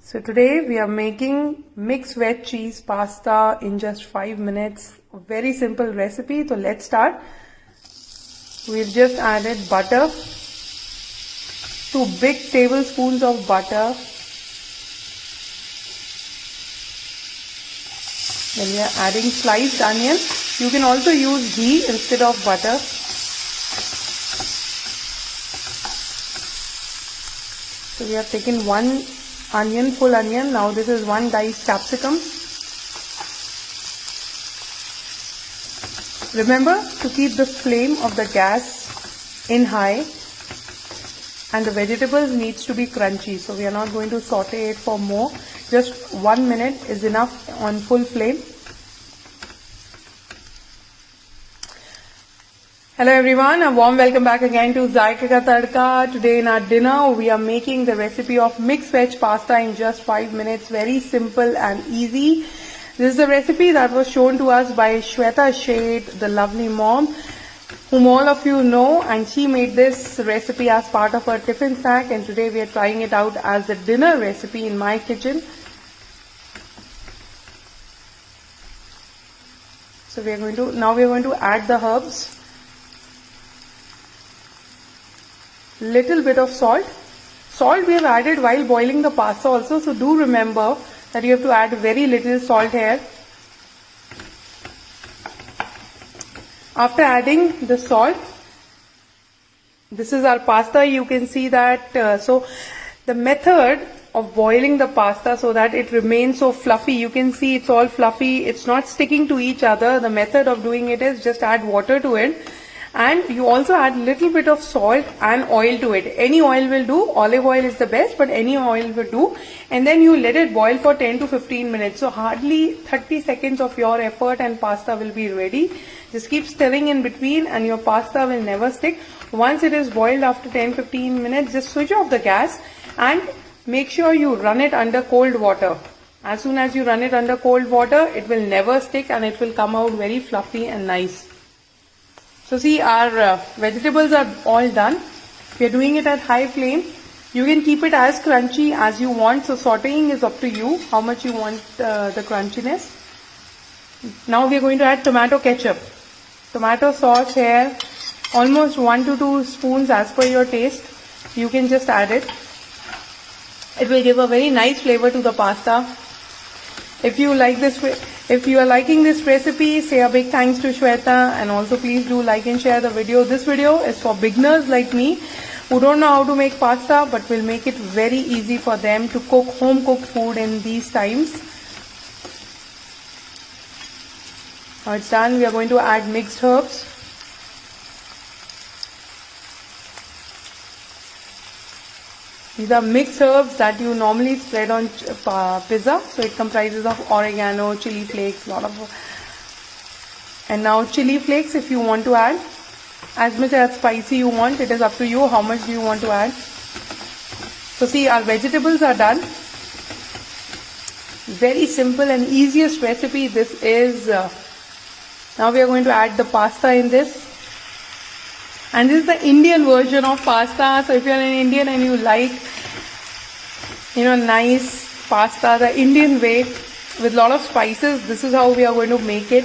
So today we are making mixed veg cheese pasta in just 5 minutes. A very simple recipe. So let's start. We've just added butter, 2 big tablespoons of butter. Then we are adding sliced onion. You can also use ghee instead of butter. So we have taken 1 onion, full onion. Now this is 1 diced capsicum. Remember to keep the flame of the gas in high, and the vegetables needs to be crunchy. So we are not going to saute it for more. Just 1 minute is enough on full flame. Hello everyone, a warm welcome back again to Zaiqa Ka Tadka. Today in our dinner we are making the recipe of mixed veg pasta in just 5 minutes. Very simple and easy. This is the recipe that was shown to us by Shweta Sheth, the lovely mom, whom all of you know, and she made this recipe as part of her tiffin snack, and today we are trying it out as the dinner recipe in my kitchen. So we are going to add the herbs. Little bit of salt. Salt we have added while boiling the pasta also, so do remember that you have to add very little salt here. After adding the salt, this is our pasta. You can see that so the method of boiling the pasta so that it remains so fluffy, you can see it's all fluffy, it's not sticking to each other. The method of doing it is just add water to it. And you also add little bit of salt and oil to it. Any oil will do. Olive oil is the best, but any oil will do. And then you let it boil for 10 to 15 minutes. So hardly 30 seconds of your effort and pasta will be ready. Just keep stirring in between and your pasta will never stick. Once it is boiled after 10-15 minutes, just switch off the gas and make sure you run it under cold water. As soon as you run it under cold water, it will never stick and it will come out very fluffy and nice. So see, our vegetables are all done. We are doing it at high flame. You can keep it as crunchy as you want. So sauteing is up to you, how much you want the crunchiness. Now we are going to add tomato ketchup. Tomato sauce here, almost 1 to 2 spoons as per your taste. You can just add it. It will give a very nice flavor to the pasta. If you are liking this recipe, say a big thanks to Shweta, and also please do like and share the video. This video is for beginners like me who don't know how to make pasta but will make it very easy for them to cook home cooked food in these times. Now it's done. We are going to add mixed herbs. These are mixed herbs that you normally spread on pizza. So it comprises of oregano, chili flakes, and now chili flakes if you want to add. As much as spicy you want, it is up to you how much do you want to add. So see, our vegetables are done. Very simple and easiest recipe this is. Now we are going to add the pasta in this. And this is the Indian version of pasta. So if you are an Indian and you like, nice pasta, the Indian way with a lot of spices, this is how we are going to make it.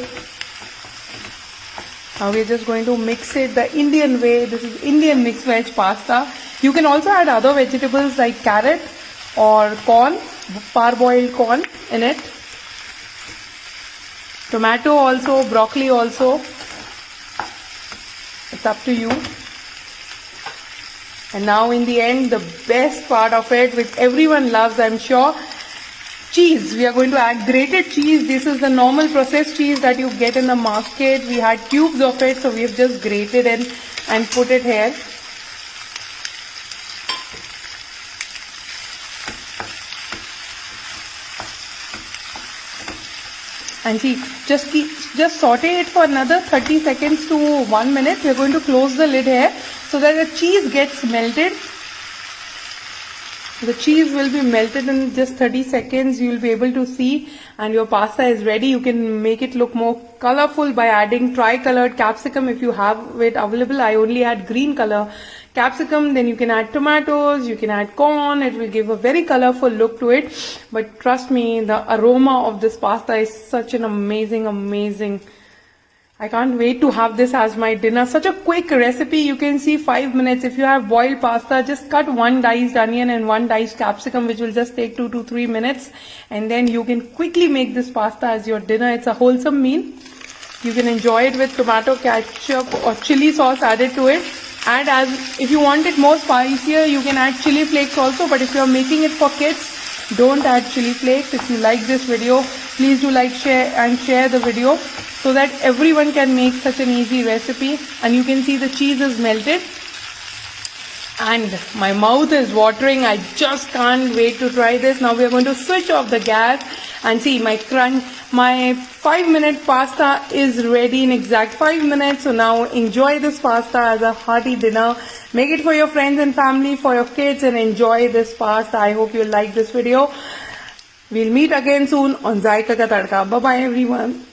Now we are just going to mix it the Indian way. This is Indian mixed veg pasta. You can also add other vegetables like carrot or corn, parboiled corn in it. Tomato also, broccoli also. It's up to you. And now in the end, the best part of it, which everyone loves, I'm sure, cheese. We are going to add grated cheese. This is the normal processed cheese that you get in the market. We had cubes of it, so we have just grated it and put it here. And see, just saute it for another 30 seconds to 1 minute. We are going to close the lid here so that the cheese gets melted. The cheese will be melted in just 30 seconds. You will be able to see, and your pasta is ready. You can make it look more colorful by adding tri-colored capsicum if you have it available. I only add green color capsicum, then you can add tomatoes, you can add corn. It will give a very colorful look to it. But trust me, the aroma of this pasta is such an amazing. I can't wait to have this as my dinner. Such a quick recipe. You can see 5 minutes. If you have boiled pasta, just cut one diced onion and one diced capsicum, which will just take 2 to 3 minutes. And then you can quickly make this pasta as your dinner. It's a wholesome meal. You can enjoy it with tomato ketchup or chili sauce added to it. And if you want it more spicier, you can add chili flakes also. But if you're making it for kids, don't add chili flakes. If you like this video, please do like, share the video, so that everyone can make such an easy recipe. And you can see the cheese is melted. And my mouth is watering. I just can't wait to try this. Now we are going to switch off the gas and see my 5-minute pasta is ready in exact 5 minutes. So now enjoy this pasta as a hearty dinner. Make it for your friends and family, for your kids, and enjoy this pasta. I hope you like this video. We'll meet again soon on Zaika Ka Tadka. Bye bye everyone.